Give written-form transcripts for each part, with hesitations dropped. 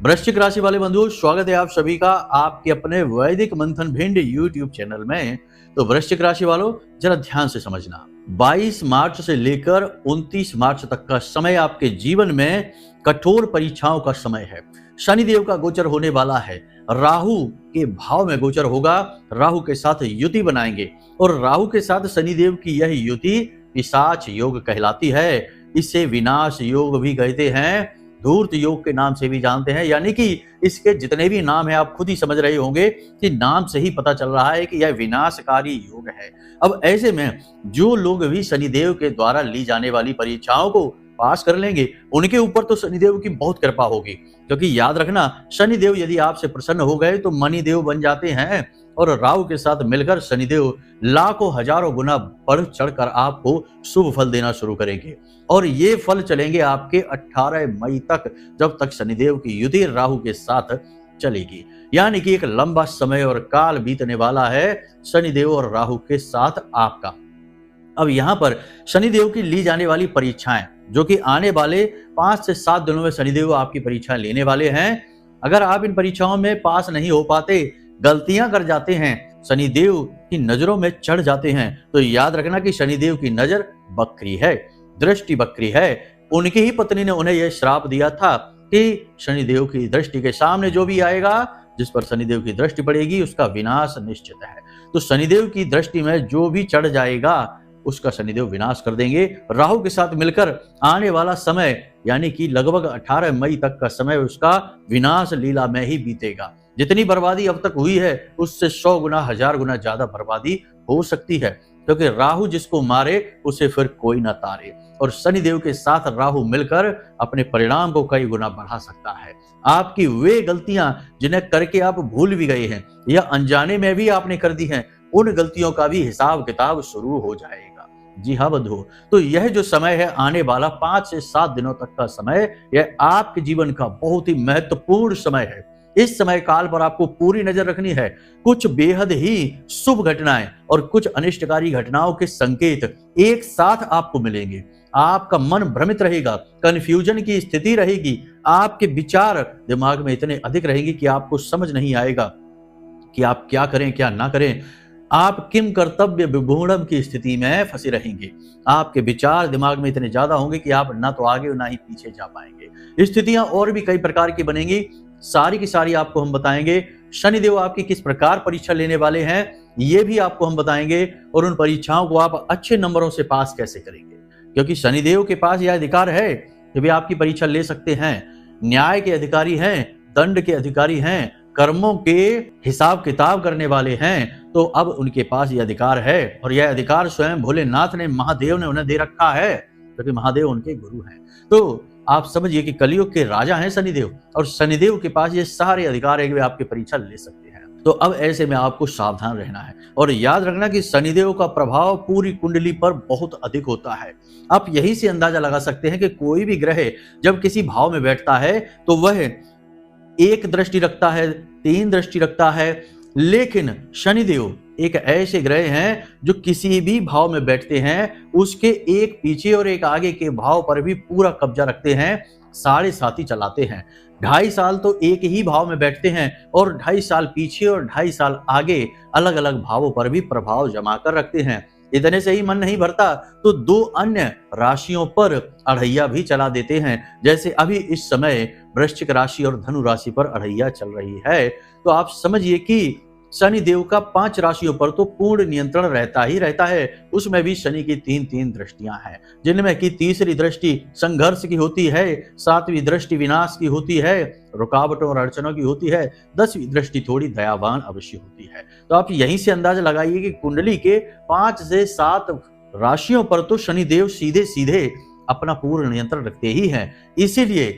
वृश्चिक राशि वाले बंधुओं, स्वागत है आप सभी का आपके अपने वैदिक मंथन भिंड यूट्यूब चैनल में। तो वृश्चिक राशि वालों, जरा ध्यान से समझना। 22 मार्च से लेकर 29 मार्च तक का समय आपके जीवन में कठोर परीक्षाओं का समय है। शनिदेव का गोचर होने वाला है, राहु के भाव में गोचर होगा, राहु के साथ युति बनाएंगे और राहु के साथ शनिदेव की यह युति पिशाच योग कहलाती है। इसे विनाश योग भी कहते हैं, धूर्त योग के नाम से भी जानते हैं। यानी कि इसके जितने भी नाम हैं आप खुद ही समझ रहे होंगे कि नाम से ही पता चल रहा है कि यह विनाशकारी योग है। अब ऐसे में जो लोग भी शनिदेव के द्वारा ली जाने वाली परीक्षाओं को पास कर लेंगे, उनके ऊपर तो शनिदेव की बहुत कृपा होगी। क्योंकि याद रखना, शनिदेव यदि आपसे प्रसन्न हो गए तो मणिदेव बन जाते हैं और राहु के साथ मिलकर शनिदेव लाखों हजारों गुना बढ़ चढ़कर आपको शुभ फल देना शुरू करेंगे। और ये फल चलेंगे आपके 18 मई तक, जब तक शनिदेव की युति राहु के साथ चलेगी। यानी कि एक लंबा समय और काल बीतने वाला है शनिदेव और राहु के साथ आपका। अब यहाँ पर शनिदेव की ली जाने वाली परीक्षाएं, जो कि आने वाले 5 से 7 दिनों में शनिदेव आपकी परीक्षाएं लेने वाले हैं। अगर आप इन परीक्षाओं में पास नहीं हो पाते, गलतियां कर जाते हैं, शनिदेव की नजरों में चढ़ जाते हैं, तो याद रखना कि शनिदेव की नजर बकरी है, दृष्टि बकरी है। उनकी ही पत्नी ने उन्हें यह श्राप दिया था कि शनिदेव की दृष्टि के सामने जो भी आएगा, जिस पर शनिदेव की दृष्टि पड़ेगी, उसका विनाश निश्चित है। तो शनिदेव की दृष्टि में जो भी चढ़ जाएगा उसका शनिदेव विनाश कर देंगे। राहु के साथ मिलकर आने वाला समय, यानी कि लगभग 18 मई तक का समय, उसका विनाश लीला में ही बीतेगा। जितनी बर्बादी अब तक हुई है उससे 100 गुना 1000 गुना ज्यादा बर्बादी हो सकती है। क्योंकि राहु जिसको मारे उसे फिर कोई ना तारे, और शनिदेव के साथ राहु मिलकर अपने परिणाम को कई गुना बढ़ा सकता है। आपकी वे गलतियां जिन्हें करके आप भूल भी गए हैं या अनजाने में भी आपने कर दी हैं, उन गलतियों का भी हिसाब किताब शुरू हो जाएगा। जी हाँ बंधुओं, तो यह जो समय है आने वाला 5 से 7 दिनों तक का समय, यह आपके जीवन का बहुत ही महत्वपूर्ण समय है। इस समय काल पर आपको पूरी नजर रखनी है। कुछ बेहद ही शुभ घटनाएं और कुछ अनिष्टकारी घटनाओं के संकेत एक साथ आपको मिलेंगे। आपका मन भ्रमित रहेगा, कंफ्यूजन की स्थिति रहेगी, आपके विचार दिमाग में इतने अधिक रहेंगे कि आपको समझ नहीं आएगा कि आप क्या करें क्या ना करें। आप किम कर्तव्य विमूढ़ की स्थिति में फंसे रहेंगे। आपके विचार दिमाग में इतने ज्यादा होंगे कि आप ना तो आगे ना ही पीछे जा पाएंगे। स्थितियां और भी कई प्रकार की बनेंगी, सारी की सारी आपको हम बताएंगे। शनिदेव आपकी किस प्रकार परीक्षा लेने वाले हैं ये भी आपको हम बताएंगे, और उन परीक्षाओं को आप अच्छे नंबरों से पास कैसे करेंगे। क्योंकि शनिदेव के पास यह अधिकार है कि वे आपकी परीक्षा ले सकते हैं। न्याय के अधिकारी हैं, दंड के अधिकारी हैं, कर्मों के हिसाब किताब करने वाले हैं। तो अब उनके पास यह अधिकार है, और यह अधिकार स्वयं भोलेनाथ ने, महादेव ने उन्हें दे रखा है, क्योंकि महादेव उनके गुरु हैं। तो आप समझिए कि कलयुग के राजा हैं शनिदेव, और शनिदेव के पास ये सारे अधिकार है कि वे आपकी परीक्षा ले सकते हैं। तो अब ऐसे में आपको सावधान रहना है और याद रखना कि शनिदेव का प्रभाव पूरी कुंडली पर बहुत अधिक होता है। आप यही से अंदाजा लगा सकते हैं कि कोई भी ग्रह जब किसी भाव में बैठता है तो वह एक दृष्टि रखता है, 3 दृष्टि रखता है। लेकिन शनिदेव एक ऐसे ग्रह हैं जो किसी भी भाव में बैठते हैं उसके एक पीछे और एक आगे के भाव पर भी पूरा कब्जा रखते हैं, 7.5 चलाते हैं। 2.5 साल तो एक ही भाव में बैठते हैं और 2.5 साल पीछे और 2.5 साल आगे अलग अलग भावों पर भी प्रभाव जमा कर रखते हैं। इतने से ही मन नहीं भरता तो 2 अन्य राशियों पर अढ़ैया भी चला देते हैं। जैसे अभी इस समय वृश्चिक राशि और धनु राशि पर अढ़ैया चल रही है। तो आप समझिए कि शनिदेव का 5 राशियों पर तो पूर्ण नियंत्रण रहता ही रहता है। उसमें भी शनि की 3 दृष्टियां हैं, जिनमें की तीसरी दृष्टि संघर्ष की होती है, 7वीं दृष्टि विनाश की होती है, रुकावटों और अड़चनों की होती है, 10वीं दृष्टि थोड़ी दयावान अवश्य होती है। तो आप यहीं से अंदाजा लगाइए कि कुंडली के 5 से 7 राशियों पर तो शनिदेव सीधे सीधे अपना पूर्ण नियंत्रण रखते ही हैं। इसीलिए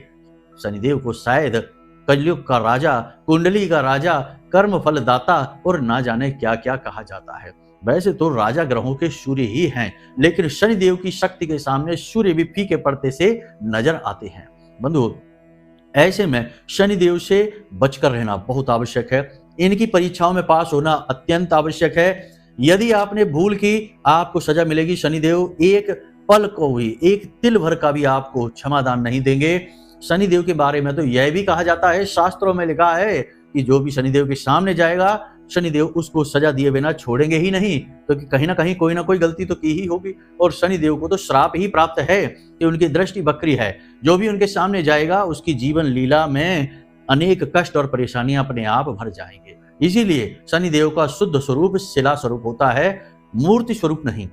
शनिदेव को शायद कलयुग का राजा, कुंडली का राजा, कर्म फल दाता और ना जाने क्या क्या कहा जाता है। वैसे तो राजा ग्रहों के सूर्य ही हैं, लेकिन शनिदेव की शक्ति के सामने सूर्य भी फीके पड़ते से नजर आते हैं। बंधु, ऐसे में शनिदेव से बचकर रहना बहुत आवश्यक है। इनकी परीक्षाओं में पास होना अत्यंत आवश्यक है। यदि आपने भूल की, आपको सजा मिलेगी। शनिदेव एक पल को भी, एक तिल भर का भी आपको क्षमादान नहीं देंगे। शनिदेव के बारे में तो यह भी कहा जाता है, शास्त्रों में लिखा है कि जो भी शनिदेव के सामने जाएगा, शनिदेव उसको सजा दिए बिना छोड़ेंगे ही नहीं, क्योंकि कहीं ना कहीं कोई ना कोई गलती तो की ही होगी। और शनिदेव को तो श्राप ही प्राप्त है कि उनकी दृष्टि वक्री है। जो भी उनके सामने जाएगा उसकी जीवन लीला में अनेक कष्ट और परेशानियां अपने आप भर जाएंगे। इसीलिए शनिदेव का शुद्ध स्वरूप शिला स्वरूप होता है, मूर्ति स्वरूप नहीं।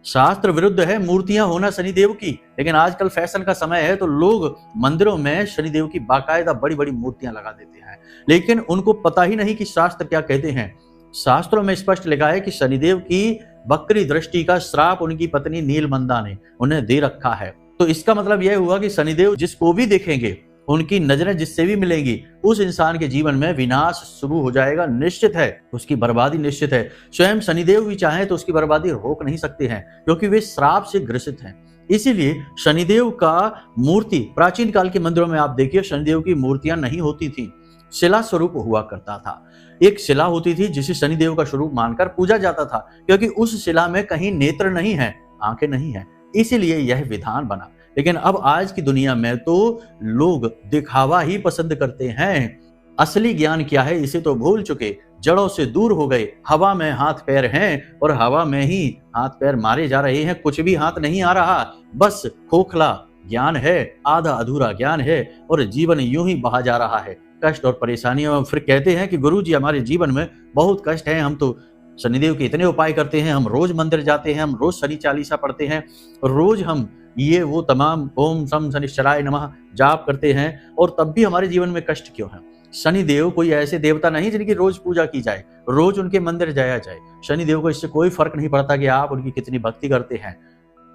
शास्त्र विरुद्ध है मूर्तियां होना शनिदेव की, लेकिन आजकल फैशन का समय है तो लोग मंदिरों में शनिदेव की बाकायदा बड़ी बड़ी मूर्तियां लगा देते हैं, लेकिन उनको पता ही नहीं कि शास्त्र क्या कहते हैं। शास्त्रों में स्पष्ट लिखा है कि शनिदेव की वक्री दृष्टि का श्राप उनकी पत्नी नीलमंदा ने उन्हें दे रखा है। तो इसका मतलब यह हुआ कि शनिदेव जिसको भी देखेंगे, उनकी नजरें जिससे भी मिलेंगी, उस इंसान के जीवन में विनाश शुरू हो जाएगा, निश्चित है, उसकी बर्बादी निश्चित है। स्वयं शनिदेव भी चाहें तो उसकी बर्बादी रोक नहीं सकते हैं, क्योंकि वे श्राप से ग्रसित हैं। इसीलिए शनिदेव का मूर्ति प्राचीन काल के मंदिरों में आप देखिए, शनिदेव की मूर्तियां नहीं होती थी, शिला स्वरूप हुआ करता था। एक शिला होती थी जिसे शनिदेव का स्वरूप मानकर पूजा जाता था, क्योंकि उस शिला में कहीं नेत्र नहीं है, आंखें नहीं है, इसीलिए यह विधान बना। लेकिन अब आज की दुनिया में तो लोग दिखावा ही पसंद करते हैं। असली ज्ञान क्या है इसे तो भूल चुके, जड़ों से दूर हो गए। हवा में हाथ पैर हैं और हवा में ही हाथ पैर मारे जा रहे हैं, कुछ भी हाथ नहीं आ रहा, बस खोखला ज्ञान है, आधा अधूरा ज्ञान है और जीवन यूं ही बहा जा रहा है कष्ट और परेशानियों। फिर कहते हैं कि गुरुजी हमारे जीवन में बहुत कष्ट है, हम तो शनिदेव के इतने उपाय करते हैं, हम रोज मंदिर जाते हैं, हम रोज शनि चालीसा पढ़ते हैं, रोज हम ये वो तमाम ओम शम शनिश्चराय नमः जाप करते हैं, और तब भी हमारे जीवन में कष्ट क्यों है। शनिदेव कोई ऐसे देवता नहीं जिनकी रोज पूजा की जाए, रोज उनके मंदिर जाया जाए। शनिदेव को इससे कोई फर्क नहीं पड़ता कि आप उनकी कितनी भक्ति करते हैं।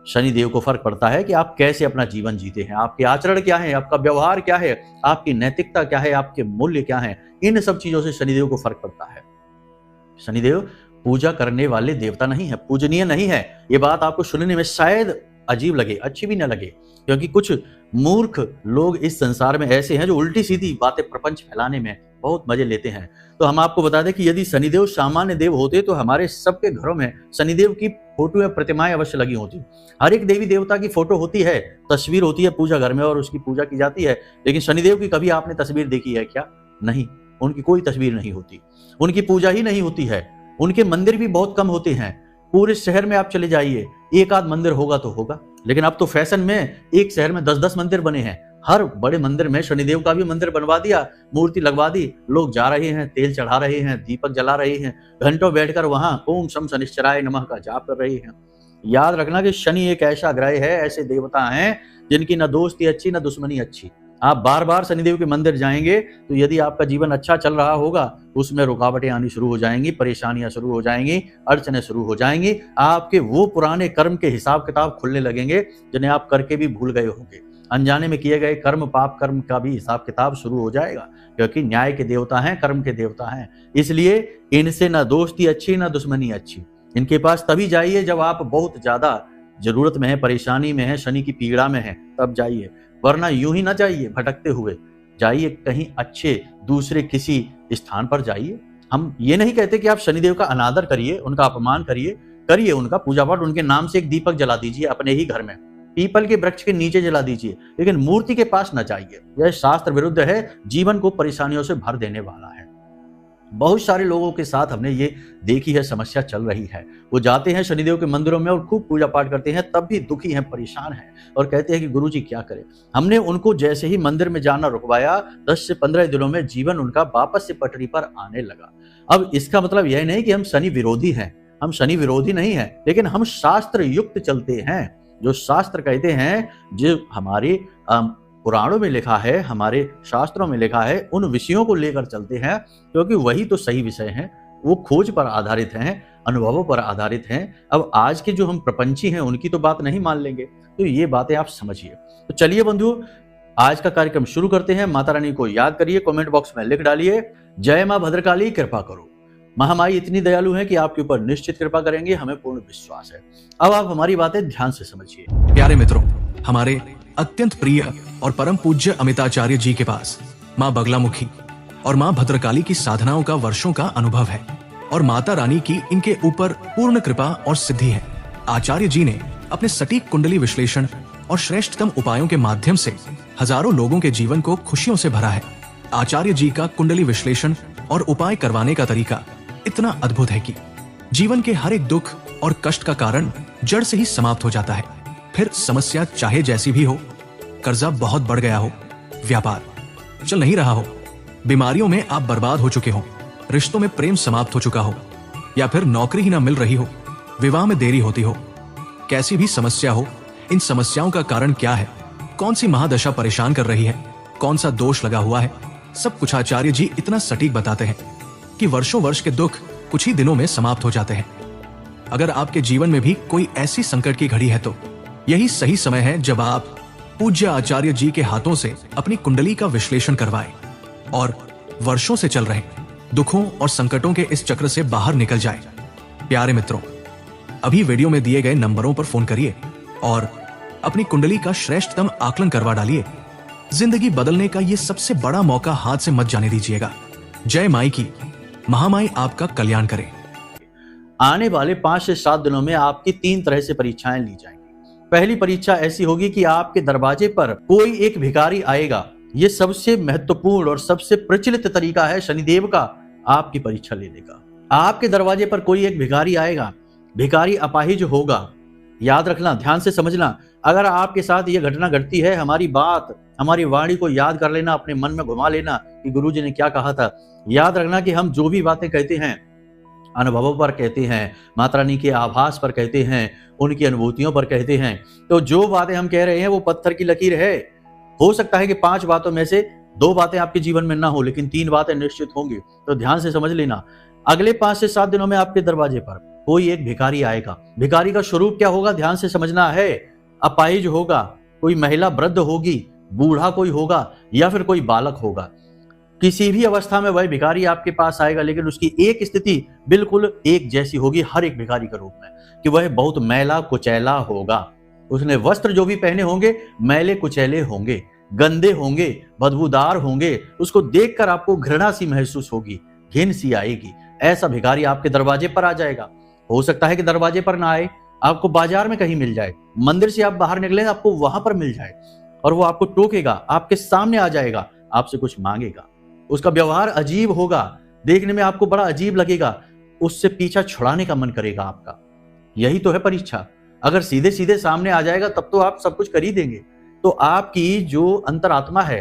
शनिदेव को फर्क पड़ता है कि आप कैसे अपना जीवन जीते हैं, आपके आचरण क्या है, आपका व्यवहार क्या है, आपकी नैतिकता क्या है, आपके मूल्य क्या है। इन सब चीजों से शनिदेव को फर्क पड़ता है। शनिदेव पूजा करने वाले देवता नहीं है, पूजनीय नहीं है। ये बात आपको सुनने में शायद अजीब लगे, अच्छी भी न लगे, क्योंकि कुछ मूर्ख लोग इस संसार में ऐसे हैं जो उल्टी सीधी बातें प्रपंच फैलाने में बहुत मजे लेते हैं। तो हम आपको बता दें कि यदि शनिदेव सामान्य देव होते तो हमारे सबके घरों में शनिदेव की फोटो या प्रतिमाएं अवश्य लगी होती। हर एक देवी देवता की फोटो होती है, तस्वीर होती है पूजा घर में और उसकी पूजा की जाती है, लेकिन शनिदेव की कभी आपने तस्वीर देखी है क्या? नहीं, उनकी कोई तस्वीर नहीं होती, उनकी पूजा ही नहीं होती है। उनके मंदिर भी बहुत कम होते हैं। पूरे शहर में आप चले जाइए, एक आध मंदिर होगा तो होगा, लेकिन अब तो फैशन में एक शहर में 10-10 मंदिर बने हैं। हर बड़े मंदिर में शनिदेव का भी मंदिर बनवा दिया, मूर्ति लगवा दी, लोग जा रहे हैं, तेल चढ़ा रहे हैं, दीपक जला रहे हैं, घंटों बैठकर वहां ओम शम शनिश्चराय नमः का जाप कर रहे हैं। याद रखना कि शनि एक ऐसा ग्रह है, ऐसे देवता हैं जिनकी न दोस्ती अच्छी न दुश्मनी अच्छी। आप बार बार शनिदेव के मंदिर जाएंगे तो यदि आपका जीवन अच्छा चल रहा होगा, उसमें रुकावटें आनी शुरू हो जाएंगी, परेशानियां शुरू हो जाएंगी, अड़चनें शुरू हो जाएंगी। आपके वो पुराने कर्म के हिसाब किताब खुलने लगेंगे जिन्हें आप करके भी भूल गए होंगे। अनजाने में किए गए कर्म, पाप कर्म का भी हिसाब किताब शुरू हो जाएगा, क्योंकि न्याय के देवता हैं, कर्म के देवता हैं। इसलिए इनसे ना दोस्ती अच्छी ना दुश्मनी अच्छी। इनके पास तभी जाइए जब आप बहुत ज्यादा जरूरत में है, परेशानी में है, शनि की पीड़ा में है, तब जाइए, वरना यूं ही ना जाइए भटकते हुए। जाइए कहीं अच्छे दूसरे किसी स्थान पर जाइए। हम ये नहीं कहते कि आप शनिदेव का अनादर करिए, उनका अपमान करिए, करिए उनका पूजा पाठ, उनके नाम से एक दीपक जला दीजिए अपने ही घर में, पीपल के वृक्ष के नीचे जला दीजिए, लेकिन मूर्ति के पास न जाइए। यह शास्त्र विरुद्ध है, जीवन को परेशानियों से भर देने वाला है। बहुत सारे लोगों के साथ हमने ये देखी है, समस्या चल रही है। वो जाते हैं शनिदेव के मंदिरों में और खूब पूजा पाठ करते हैं, तब भी दुखी हैं, परेशान हैं और कहते हैं कि गुरुजी क्या करें। हमने उनको जैसे ही मंदिर में जाना रुकवाया, 10 से 15 दिनों में जीवन उनका वापस से पटरी पर आने लगा। अब इसका मतलब यह नहीं कि हम शनि विरोधी हैं, हम शनि विरोधी नहीं हैं, लेकिन हम शास्त्र युक्त चलते हैं। जो शास्त्र कहते हैं, जो हमारे पुराणों में लिखा है, हमारे शास्त्रों में लिखा है, उन विषयों को लेकर चलते हैं, क्योंकि वही तो सही विषय हैं। वो खोज पर आधारित हैं, अनुभवों पर आधारित हैं। अब आज के जो हम प्रपंची हैं उनकी तो बात नहीं मान लेंगे, तो ये बातें आप समझिए। तो चलिए बंधुओं, आज का कार्यक्रम शुरू करते हैं। माता रानी को याद करिए, कमेंट बॉक्स में लिख डालिए, जय मां भद्रकाली, कृपा करो। महामाई इतनी दयालु है कि आपके ऊपर निश्चित कृपा करेंगे, हमें पूर्ण विश्वास है। अब आप हमारी बातें ध्यान से समझिए। प्यारे मित्रों, हमारे अत्यंत प्रिय और परम पूज्य अमिताचार्य जी के पास माँ बगलामुखी और माँ भद्रकाली की साधनाओं का वर्षों का अनुभव है और माता रानी की इनके ऊपर पूर्ण कृपा और सिद्धि है। आचार्य जी ने अपने सटीक कुंडली विश्लेषण और श्रेष्ठतम उपायों के माध्यम से हजारों लोगों के जीवन को खुशियों से भरा है। आचार्य जी का कुंडली विश्लेषण और उपाय करवाने का तरीका इतना अद्भुत है कि जीवन के हर एक दुख और कष्ट का कारण जड़ से ही समाप्त हो जाता है। फिर समस्या चाहे जैसी भी हो, कर्जा बहुत बढ़ गया हो, व्यापार चल नहीं रहा हो, बीमारियों में आप बर्बाद हो चुके हो, रिश्तों में प्रेम समाप्त हो चुका हो, या फिर नौकरी ही ना मिल रही हो, विवाह में देरी होती हो, कैसी भी समस्या हो, इन समस्याओं का कारण क्या है, कौन सी महादशा परेशान कर रही है, कौन सा दोष लगा हुआ है, सब कुछ आचार्य जी इतना सटीक बताते हैं कि वर्षों वर्ष के दुख कुछ ही दिनों में समाप्त हो जाते हैं। अगर आपके जीवन में भी कोई ऐसी संकट की घड़ी है तो यही सही समय है जब आप पूज्य आचार्य जी के हाथों से अपनी कुंडली का विश्लेषण करवाएं और वर्षों से चल रहे दुखों और संकटों के इस चक्र से बाहर निकल जाएं। प्यारे मित्रों, अभी वीडियो में दिए गए नंबरों पर फोन करिए और अपनी कुंडली का श्रेष्ठतम आकलन करवा डालिए। जिंदगी बदलने का ये सबसे बड़ा मौका हाथ से मत जाने दीजिएगा। जय माई की, महामाई आपका कल्याण करे। आने वाले 5 से 7 दिनों में आपकी 3 तरह से परीक्षाएं ली जाएंगी। पहली परीक्षा ऐसी होगी कि आपके दरवाजे पर कोई एक भिखारी आएगा। ये सबसे महत्वपूर्ण और सबसे प्रचलित तरीका है शनिदेव का आपकी परीक्षा लेने का। आपके दरवाजे पर कोई एक भिखारी आएगा, भिखारी अपाहिज होगा। याद रखना, ध्यान से समझना, अगर आपके साथ ये घटना घटती है, हमारी बात, हमारी वाणी को याद कर लेना, अपने मन में घुमा लेना कि गुरुजी ने क्या कहा था। याद रखना कि हम जो भी बातें कहते हैं अनुभवों पर कहते हैं, माता रानी के आभास पर कहते हैं, उनकी अनुभूतियों पर कहते हैं। तो जो बातें हम कह रहे हैं वो पत्थर की लकीर है। हो सकता है कि 5 बातों में से 2 बातें आपके जीवन में ना हो, लेकिन 3 बातें निश्चित होंगी। तो ध्यान से समझ लेना, अगले 5 से 7 दिनों में आपके दरवाजे पर कोई एक भिखारी आएगा। भिखारी का स्वरूप क्या होगा, ध्यान से समझना है। अपाहिज होगा, कोई महिला वृद्ध होगी, बूढ़ा कोई होगा, या फिर कोई बालक होगा। किसी भी अवस्था में वह भिखारी आपके पास आएगा, लेकिन उसकी एक स्थिति बिल्कुल एक जैसी होगी हर एक भिखारी के रूप में, कि वह बहुत मैला कुचैला होगा। उसने वस्त्र जो भी पहने होंगे मैले कुचैले होंगे, गंदे होंगे, बदबूदार होंगे। उसको देखकर आपको घृणा सी महसूस होगी, घिन सी आएगी। ऐसा भिखारी आपके दरवाजे पर आ जाएगा। हो सकता है कि दरवाजे पर ना आए, आपको बाजार में कहीं मिल जाए, मंदिर से आप बाहर निकले आपको वहां पर मिल जाए, और वो आपको टोकेगा, आपके सामने आ जाएगा, आपसे कुछ मांगेगा। उसका व्यवहार अजीब होगा, देखने में आपको बड़ा अजीब लगेगा, उससे पीछा छुड़ाने का मन करेगा आपका। यही तो है परीक्षा। अगर सीधे सीधे सामने आ जाएगा तब तो आप सब कुछ कर ही देंगे। तो आपकी जो अंतरात्मा है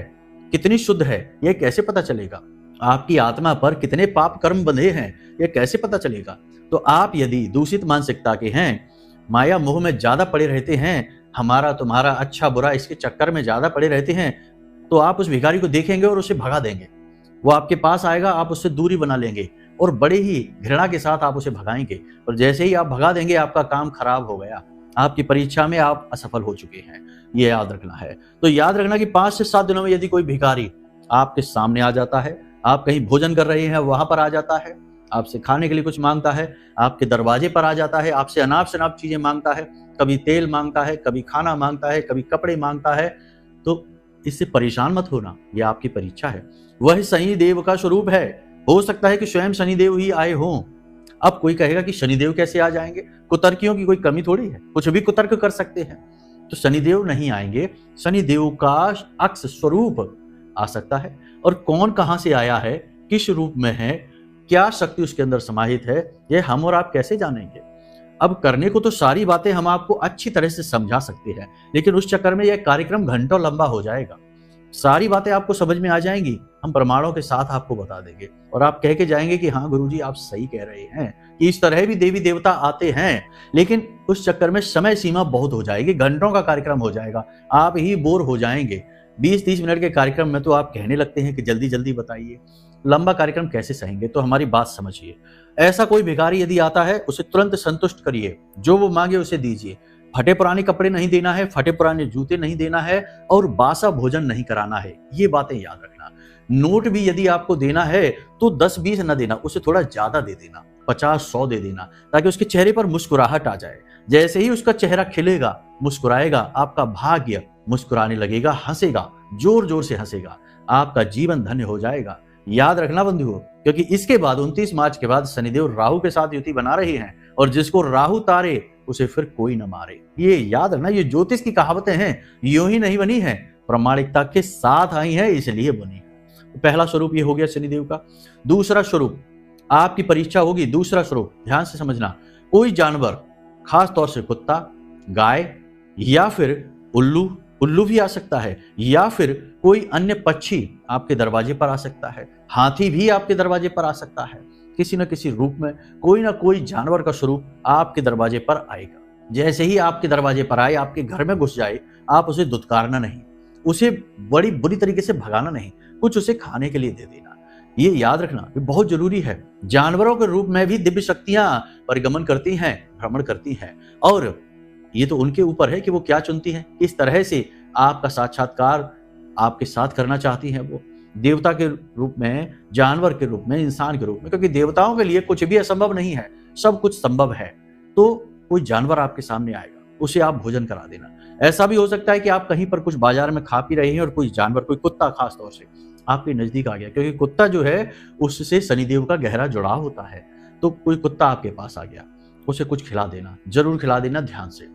कितनी शुद्ध है यह कैसे पता चलेगा? आपकी आत्मा पर कितने पाप कर्म बंधे हैं यह कैसे पता चलेगा? तो आप यदि दूषित मानसिकता के हैं, माया मोह में ज्यादा पड़े रहते हैं, हमारा तुम्हारा अच्छा बुरा इसके चक्कर में ज्यादा पड़े रहते हैं, तो आप उस भिखारी को देखेंगे और उसे भगा देंगे। वो आपके पास आएगा, आप उससे दूरी बना लेंगे और बड़े ही घृणा के साथ आप उसे भगाएंगे। और जैसे ही आप भगा देंगे आपका काम खराब हो गया, आपकी परीक्षा में आप असफल हो चुके हैं। ये याद रखना है। तो याद रखना कि 5 से 7 दिनों में यदि कोई भिखारी आपके सामने आ जाता है, आप कहीं भोजन कर रहे हैं वहां पर आ जाता है, आपसे खाने के लिए कुछ मांगता है, आपके दरवाजे पर आ जाता है, आपसे अनाप शनाप चीजें मांगता है, कभी तेल मांगता है, कभी खाना मांगता है, कभी कपड़े मांगता है, तो इससे परेशान मत होना, यह आपकी परीक्षा है। वह शनिदेव का स्वरूप है। हो सकता है कि स्वयं शनिदेव ही आए हों। अब कोई कहेगा कि शनिदेव कैसे आ जाएंगे? कुतर्कियों की कोई कमी थोड़ी है, कुछ भी कुतर्क कर सकते हैं। तो शनिदेव नहीं आएंगे, शनिदेव का अक्ष स्वरूप आ सकता है। और कौन कहां से आया है, किस रूप में है, क्या शक्ति उसके अंदर समाहित है, यह हम और आप कैसे जानेंगे? अब करने को तो सारी बातें हम आपको अच्छी तरह से समझा सकते हैं, लेकिन उस चक्कर में यह कार्यक्रम घंटों लंबा हो जाएगा। सारी बातें आपको समझ में आ जाएंगी, हम प्रमाणों के साथ आपको बता देंगे और आप कह के जाएंगे कि हाँ गुरुजी आप सही कह रहे हैं कि इस तरह भी देवी देवता आते हैं। लेकिन उस चक्कर में समय सीमा बहुत हो जाएगी, घंटों का कार्यक्रम हो जाएगा, आप ही बोर हो जाएंगे। 20-30 मिनट के कार्यक्रम में तो आप कहने लगते हैं कि जल्दी जल्दी बताइए, लंबा कार्यक्रम कैसे सहेंगे? तो हमारी बात समझिए। ऐसा कोई भिखारी यदि आता है उसे तुरंत संतुष्ट करिए, जो वो मांगे उसे दीजिए। फटे पुराने कपड़े नहीं देना है, फटे पुराने जूते नहीं देना है और बासा भोजन नहीं कराना है। ये बातें याद रखना। नोट भी यदि आपको देना है तो 10-20 न देना, उसे थोड़ा ज्यादा दे देना, 50-100 दे देना, ताकि उसके चेहरे पर मुस्कुराहट आ जाए। जैसे ही उसका चेहरा खिलेगा, मुस्कुराएगा, आपका भाग्य मुस्कुराने लगेगा, हंसेगा, जोर जोर से हंसेगा, आपका जीवन धन्य हो जाएगा। याद रखना बंधुओं, क्योंकि इसके बाद 29 मार्च के बाद शनिदेव राहु के साथ युति बना रहे हैं और जिसको राहु तारे उसे फिर कोई न मारे। ये याद रखना, ये ज्योतिष की कहावतें हैं, यूं ही नहीं बनी है। प्रामाणिकता के साथ आई है, इसलिए बनी है। तो पहला स्वरूप ये हो गया शनिदेव का। दूसरा स्वरूप आपकी परीक्षा होगी। दूसरा स्वरूप ध्यान से समझना, कोई जानवर, खास तौर से कुत्ता, गाय या फिर उल्लू, उल्लू भी आ सकता है, या फिर कोई अन्य पक्षी आपके दरवाजे पर आ सकता है, हाथी भी आपके दरवाजे पर आ सकता है। किसी न किसी रूप में कोई ना कोई जानवर का स्वरूप आपके दरवाजे पर आएगा। जैसे ही आपके दरवाजे पर आए, आपके घर में घुस जाए, आप उसे दुत्कारना नहीं, उसे बड़ी बुरी तरीके से भगाना नहीं, कुछ उसे खाने के लिए दे देना। ये याद रखना, ये बहुत जरूरी है। जानवरों के रूप में भी दिव्य शक्तियां परिगमन करती हैं, भ्रमण करती हैं, और ये तो उनके ऊपर है कि वो क्या चुनती हैं, किस तरह से आपका साक्षात्कार आपके साथ करना चाहती हैं। वो देवता के रूप में, जानवर के रूप में, इंसान के रूप में, क्योंकि देवताओं के लिए कुछ भी असंभव नहीं है, सब कुछ संभव है। तो कोई जानवर आपके सामने आएगा, उसे आप भोजन करा देना। ऐसा भी हो सकता है कि आप कहीं पर कुछ बाजार में खा पी रहे हैं और कोई जानवर, कोई कुत्ता खास तौर से आपके नजदीक आ गया, क्योंकि कुत्ता जो है उससे शनिदेव का गहरा जुड़ाव होता है। तो कोई कुत्ता आपके पास आ गया, उसे कुछ खिला देना, जरूर खिला देना, ध्यान से,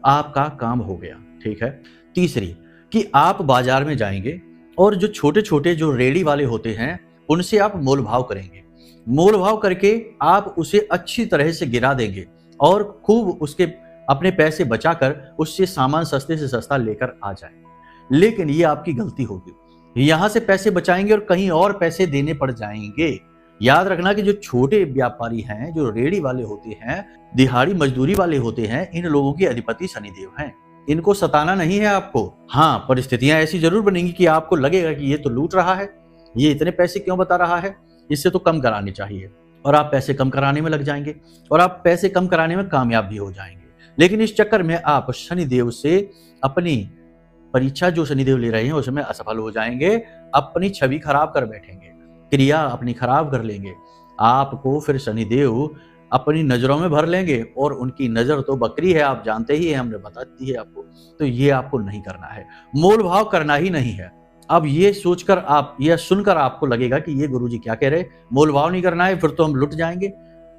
आपका काम हो गया। ठीक है। तीसरी कि आप बाजार में जाएंगे और जो छोटे छोटे जो रेडी वाले होते हैं उनसे आप मोल भाव करेंगे। मोल भाव करके आप उसे अच्छी तरह से गिरा देंगे और खूब उसके अपने पैसे बचाकर उससे सामान सस्ते से सस्ता लेकर आ जाएंगे। लेकिन ये आपकी गलती होगी, यहां से पैसे बचाएंगे और कहीं और पैसे देने पड़ जाएंगे। याद रखना कि जो छोटे व्यापारी हैं, जो रेडी वाले होते हैं, दिहाड़ी मजदूरी वाले होते हैं, इन लोगों के अधिपति शनिदेव हैं। इनको सताना नहीं है आपको। हाँ, परिस्थितियां ऐसी जरूर बनेंगी कि आपको लगेगा कि ये तो लूट रहा है, ये इतने पैसे क्यों बता रहा है, इससे तो कम करानी चाहिए, और आप पैसे कम कराने में लग जाएंगे और आप पैसे कम कराने में कामयाब भी हो जाएंगे। लेकिन इस चक्कर में आप शनिदेव से अपनी परीक्षा जो शनिदेव ले रहे हैं उसमें असफल हो जाएंगे, अपनी छवि खराब कर बैठेंगे, क्रिया अपनी खराब कर लेंगे। आपको फिर शनिदेव अपनी नजरों में भर लेंगे, और उनकी नजर तो बकरी है, आप जानते ही हैं, हमने बता दी है आपको। तो ये आपको नहीं करना है, मोल भाव करना ही नहीं है। अब ये सोचकर आप, यह सुनकर आपको लगेगा कि ये गुरुजी क्या कह रहे, मोल भाव नहीं करना है, फिर तो हम लुट जाएंगे।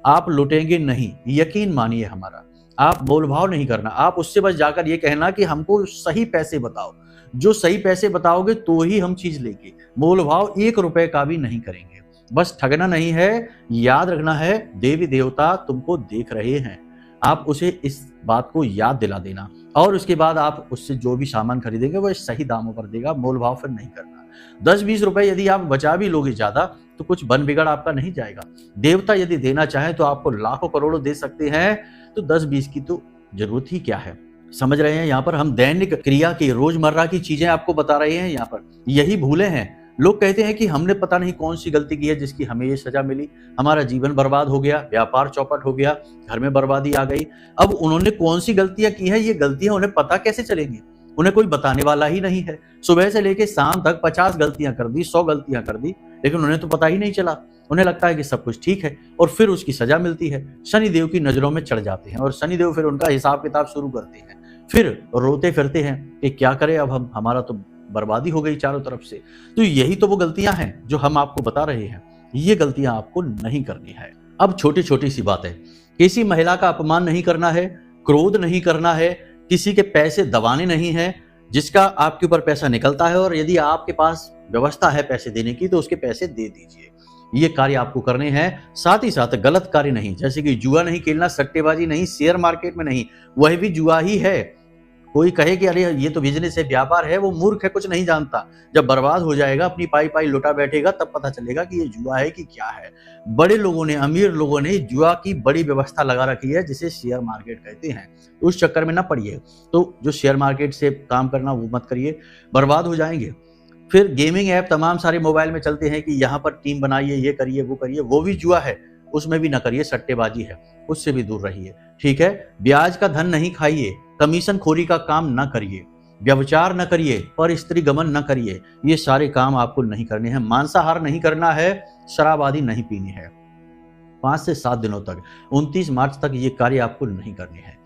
आप लुटेंगे नहीं, यकीन मानिए हमारा। आप मोल भाव नहीं करना, आप उससे बस जाकर ये कहना कि हमको सही पैसे बताओ, जो सही पैसे बताओगे तो ही हम चीज लेंगे। मोल भाव 1 रुपए का भी नहीं करेंगे। बस ठगना नहीं है, याद रखना है, देवी देवता तुमको देख रहे हैं। आप उसे इस बात को याद दिला देना, और उसके बाद आप उससे जो भी सामान खरीदेंगे वो सही दामों पर देगा, मोल भाव फिर नहीं करना। 10-20 रुपए यदि आप बचा भी लोगे ज्यादा तो कुछ बन बिगड़ आपका नहीं जाएगा। देवता यदि देना चाहे तो आपको लाखों करोड़ों दे सकते हैं, तो 10-20 की तो जरूरत ही क्या है। समझ रहे हैं, यहाँ पर हम दैनिक क्रिया की, रोजमर्रा की चीजें आपको बता रहे हैं। यहाँ पर यही भूले हैं। लोग कहते हैं कि हमने पता नहीं कौन सी गलती की है जिसकी हमें ये सजा मिली, हमारा जीवन बर्बाद हो गया, व्यापार चौपट हो गया, घर में बर्बादी आ गई। अब उन्होंने कौन सी गलतियां की है, ये गलतियां उन्हें पता कैसे चलेंगी, उन्हें कोई बताने वाला ही नहीं है। सुबह से लेके शाम तक 50 गलतियां कर दी, 100 गलतियां कर दी, लेकिन उन्हें तो पता ही नहीं चला। उन्हें लगता है कि सब कुछ ठीक है, और फिर उसकी सजा मिलती है। शनिदेव की नजरों में चढ़ जाते हैं, और शनिदेव फिर उनका हिसाब किताब शुरू करते हैं। फिर रोते फिरते हैं कि क्या करें, अब हमारा तो बर्बादी हो गई चारों तरफ से। तो यही तो वो गलतियां हैं जो हम आपको बता रहे हैं। ये गलतियां आपको नहीं करनी है। अब छोटी छोटी सी बातें, किसी महिला का अपमान नहीं करना है, क्रोध नहीं करना है, किसी के पैसे दबाने नहीं है। जिसका आपके ऊपर पैसा निकलता है और यदि आपके पास व्यवस्था है पैसे देने की, तो उसके पैसे दे दीजिए। ये कार्य आपको करने हैं। साथ ही साथ गलत कार्य नहीं, जैसे कि जुआ नहीं खेलना, सट्टेबाजी नहीं, शेयर मार्केट में नहीं, वह भी जुआ ही है। कोई कहे कि अरे ये तो बिजनेस है, व्यापार है, वो मूर्ख है, कुछ नहीं जानता। जब बर्बाद हो जाएगा, अपनी पाई पाई लुटा बैठेगा, तब पता चलेगा कि ये जुआ है कि क्या है। बड़े लोगों ने, अमीर लोगों ने जुआ की बड़ी व्यवस्था लगा रखी है, जिसे शेयर मार्केट कहते हैं। उस चक्कर में ना पड़िए। तो जो शेयर मार्केट से काम करना वो मत करिए, बर्बाद हो जाएंगे। फिर गेमिंग ऐप तमाम सारे मोबाइल में चलते हैं कि यहाँ पर टीम बनाइए, ये करिए, वो करिए, वो भी जुआ है, उसमें भी ना करिए। सट्टेबाजी है, उससे भी दूर रहिए। ठीक है। ब्याज का धन नहीं खाइए, कमीशन खोरी का काम ना करिए, व्यभिचार न करिए, पर स्त्री गमन न करिए। ये सारे काम आपको नहीं करने हैं। मांसाहार नहीं करना है, शराब आदि नहीं पीनी है। 5 से 7 दिनों तक, 29 मार्च तक ये कार्य आपको नहीं करने हैं।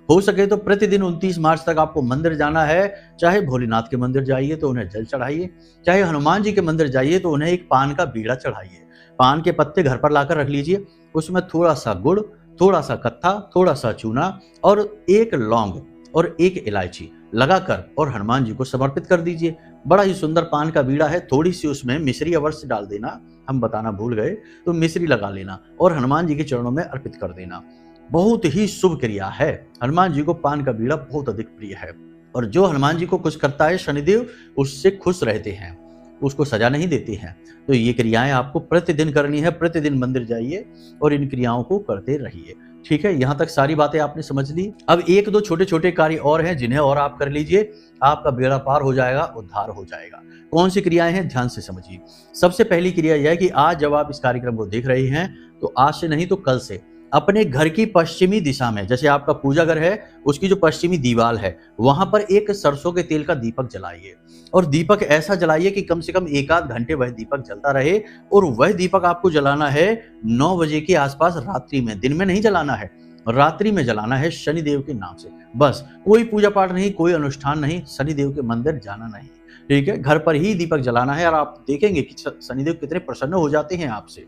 हो सके तो प्रतिदिन 29 मार्च तक आपको मंदिर जाना है। चाहे भोलेनाथ के मंदिर जाइए तो उन्हें जल चढ़ाइए, चाहे हनुमान जी के मंदिर जाइए तो उन्हें एक पान का बीड़ा चढ़ाइए। पान के पत्ते घर पर लाकर रख लीजिए, उसमें थोड़ा सा गुड़, थोड़ा सा कत्था, थोड़ा सा चूना और 1 लौंग और 1 इलायची लगाकर और हनुमान जी को समर्पित कर दीजिए। बड़ा ही सुंदर पान का बीड़ा है, थोड़ी सी उसमें मिश्री अवश्य डाल देना, हम बताना भूल गए, तो मिश्री लगा लेना और हनुमान जी के चरणों में अर्पित कर देना। बहुत ही शुभ क्रिया है। हनुमान जी को पान का बीड़ा बहुत अधिक प्रिय है और जो हनुमान जी को खुश करता है शनिदेव उससे खुश रहते हैं, उसको सजा नहीं देते हैं। तो ये क्रियाएं आपको प्रतिदिन करनी है, प्रतिदिन मंदिर जाइए और इन क्रियाओं को करते रहिए। ठीक है, यहाँ तक सारी बातें आपने समझ ली। अब एक दो छोटे छोटे कार्य और हैं जिन्हें और आप कर लीजिए, आपका बेड़ा पार हो जाएगा, उद्धार हो जाएगा। कौन सी क्रियाएं हैं, ध्यान से समझिए। सबसे पहली क्रिया यह है कि आज जब आप इस कार्यक्रम को देख रहे हैं तो आज से नहीं तो कल से अपने घर की पश्चिमी दिशा में, जैसे आपका पूजा घर है उसकी जो पश्चिमी दीवार है वहां पर एक सरसों के तेल का दीपक जलाइए और दीपक ऐसा जलाइए कि कम से कम 1 आध घंटे वह दीपक जलता रहे। और वह दीपक आपको जलाना है 9 बजे के आसपास रात्रि में, दिन में नहीं जलाना है, रात्रि में जलाना है शनिदेव के नाम से। बस कोई पूजा पाठ नहीं, कोई अनुष्ठान नहीं, शनिदेव के मंदिर जाना नहीं। ठीक है, घर पर ही दीपक जलाना है और आप देखेंगे कि शनिदेव कितने प्रसन्न हो जाते हैं आपसे।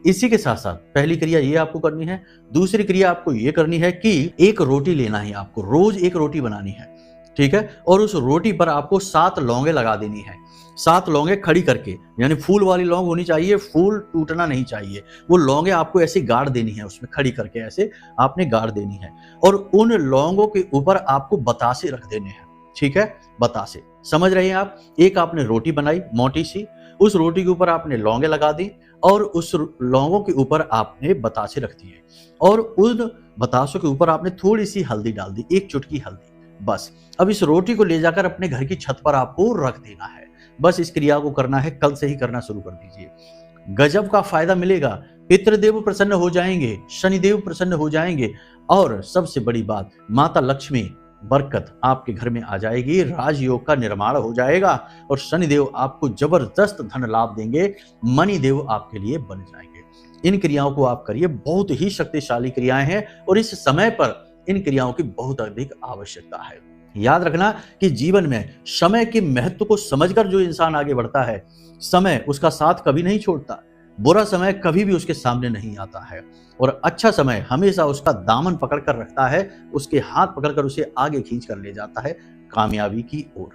इसी के साथ साथ पहली क्रिया ये आपको करनी है। दूसरी क्रिया आपको ये करनी है कि एक रोटी लेना है, आपको रोज एक रोटी बनानी है। ठीक है, और उस रोटी पर आपको 7 लौंगे लगा देनी है। 7 लौंगे खड़ी करके, यानी फूल वाली लौंग होनी चाहिए, फूल टूटना नहीं चाहिए। वो लौंगे आपको ऐसे गाड़ देनी है, उसमें खड़ी करके ऐसे आपने गाड़ देनी है और उन लौंगों के ऊपर आपको बतासे रख देने हैं। ठीक है, बतासे, समझ रहे हैं आप। एक आपने रोटी बनाई मोटी सी, उस रोटी के ऊपर आपने लौंगे लगा दी और उस लौंगों के ऊपर आपने बतासे रख दिए और उन बतासों के ऊपर आपने थोड़ी सी हल्दी डाल दी, 1 चुटकी हल्दी। बस अब इस रोटी को ले जाकर अपने घर की छत पर आपको रख देना है। बस इस क्रिया को करना है, कल से ही करना शुरू कर दीजिए। गजब का फायदा मिलेगा, पितृदेव प्रसन्न हो जाएंगे, शनिदेव प्रसन्न हो जाएंगे और सबसे बड़ी बात, माता लक्ष्मी बरकत आपके घर में आ जाएगी, राजयोग का निर्माण हो जाएगा और शनिदेव आपको जबरदस्त धन लाभ देंगे, मणि देव आपके लिए बन जाएंगे। इन क्रियाओं को आप करिए, बहुत ही शक्तिशाली क्रियाएं हैं और इस समय पर इन क्रियाओं की बहुत अधिक आवश्यकता है। याद रखना कि जीवन में समय के महत्व को समझकर जो इंसान आगे बढ़ता है, समय उसका साथ कभी नहीं छोड़ता, बुरा समय कभी भी उसके सामने नहीं आता है और अच्छा समय हमेशा उसका दामन पकड़ कर रखता है, उसके हाथ पकड़कर उसे आगे खींच कर ले जाता है कामयाबी की ओर।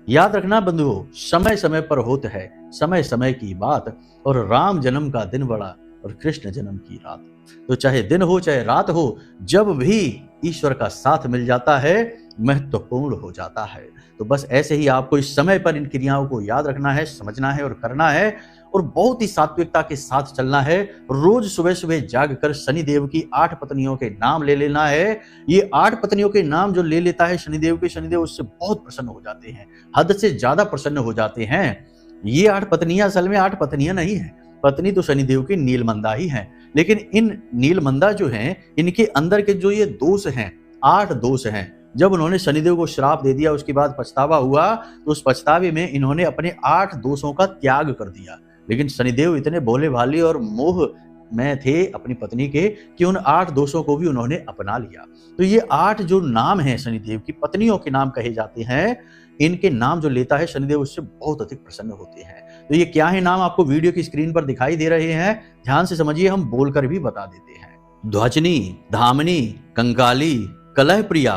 याद रखना बंधुओं, समय समय पर होता है, समय समय की बात और राम जन्म का दिन बड़ा और कृष्ण जन्म की रात। तो चाहे दिन हो चाहे रात हो, जब भी ईश्वर का साथ मिल जाता है महत्वपूर्ण हो जाता है। तो बस ऐसे ही आपको इस समय पर इन क्रियाओं को याद रखना है, समझना है और करना है और बहुत ही सात्विकता के साथ चलना है। रोज सुबह सुबह जागकर शनिदेव की 8 पत्नियों के नाम ले लेना है। ये 8 पत्नियों के नाम जो ले लेता है शनिदेव के, शनिदेव उससे बहुत प्रसन्न हो जाते हैं, हद से ज्यादा प्रसन्न हो जाते हैं। ये 8 पत्नियां असल में 8 पत्नियां नहीं है, पत्नी तो शनिदेव की नीलमंदा ही है, लेकिन इन नीलमंदा जो हैं इनके अंदर के जो ये दोष हैं, 8 दोष हैं। जब उन्होंने शनिदेव को श्राप दे दिया, उसके बाद पछतावा हुआ, तो उस पछतावे में इन्होंने अपने 8 दोषों का त्याग कर दिया। लेकिन शनिदेव इतने भोले भाले और मोह में थे अपनी पत्नी के कि उन 8 दोषों को भी उन्होंने अपना लिया। तो ये 8 जो नाम हैं शनिदेव की पत्नियों के नाम कहे जाते हैं, इनके नाम जो लेता है शनिदेव उससे बहुत अधिक प्रसन्न होते हैं। तो ये क्या है नाम, आपको वीडियो की स्क्रीन पर दिखाई दे रहे हैं, ध्यान से समझिए, हम बोलकर भी बता देते हैं। ध्वजनी, धामनी, कंकाली, कलह प्रिया,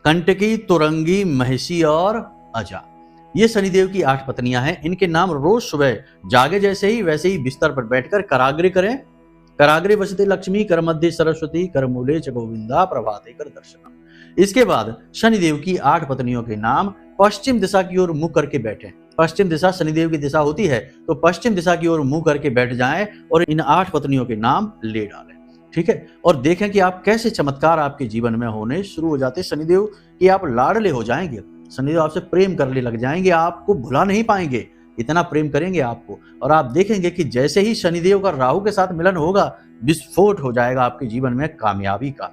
कंटकी, तुरंगी, महिषी और अजा, ये शनिदेव की 8 पत्नियां हैं। इनके नाम रोज सुबह जागे जैसे ही वैसे ही बिस्तर पर बैठकर कराग्रे करें। कराग्रे वसते लक्ष्मी, कर मध्य सरस्वती, कर मूले च गोविंदा, प्रभाते कर दर्शनम। इसके बाद शनिदेव की 8 पत्नियों के नाम पश्चिम दिशा की ओर मुंह करके बैठे। पश्चिम दिशा शनिदेव की दिशा होती है, तो पश्चिम दिशा की ओर मुंह करके बैठ जाएं और इन 8 पत्नियों के नाम ले डालें। ठीक है, और देखें कि आप कैसे चमत्कार आपके जीवन में होने शुरू हो जाते हैं। शनिदेव कि आप लाडले हो जाएंगे, शनिदेव आपसे प्रेम करने लग जाएंगे, आपको भुला नहीं पाएंगे, इतना प्रेम करेंगे आपको। और आप देखेंगे कि जैसे ही शनिदेव का राहु के साथ मिलन होगा, विस्फोट हो जाएगा आपके जीवन में कामयाबी का,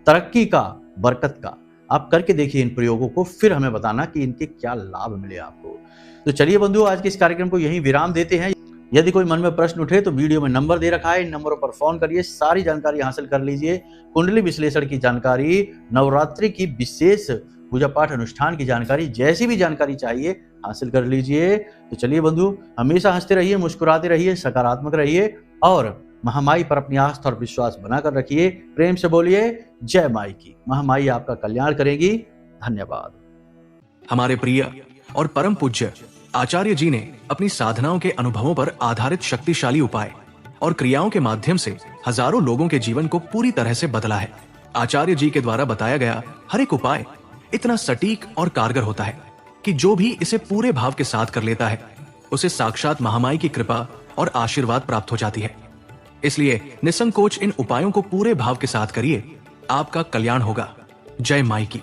तरक्की का, बरकत का। आप करके देखिए इन प्रयोगों को, फिर हमें बताना कि इनके क्या लाभ मिले आपको। तो चलिए बंधुओं, आज के इस कार्यक्रम को यहीं विराम देते हैं। यदि कोई मन में प्रश्न उठे तो वीडियो में नंबर दे रखा है, इन नंबरों पर फोन करिए, सारी जानकारी हासिल कर लीजिए। कुंडली विश्लेषण की जानकारी, नवरात्रि की विशेष पूजा पाठ अनुष्ठान की जानकारी, जैसी भी जानकारी चाहिए हासिल कर लीजिए। तो चलिए बंधु, हमेशा हंसते रहिए, मुस्कुराते रहिए, सकारात्मक रहिए और महामाई पर अपनी आस्था और विश्वास बनाकर रखिए। प्रेम से बोलिए जय माई की। महामाई आपका कल्याण करेगी। धन्यवाद। हमारे प्रिय और परम पूज्य आचार्य जी ने अपनी साधनाओं के अनुभवों पर आधारित शक्तिशाली उपाय और क्रियाओं के माध्यम से हजारों लोगों के जीवन को पूरी तरह से बदला है। आचार्य जी के द्वारा बताया गया हर एक उपाय इतना सटीक और कारगर होता है कि जो भी इसे पूरे भाव के साथ कर लेता है उसे साक्षात महामाई की कृपा और आशीर्वाद प्राप्त हो जाती है। इसलिए निसंकोच इन उपायों को पूरे भाव के साथ करिए, आपका कल्याण होगा। जय माई की।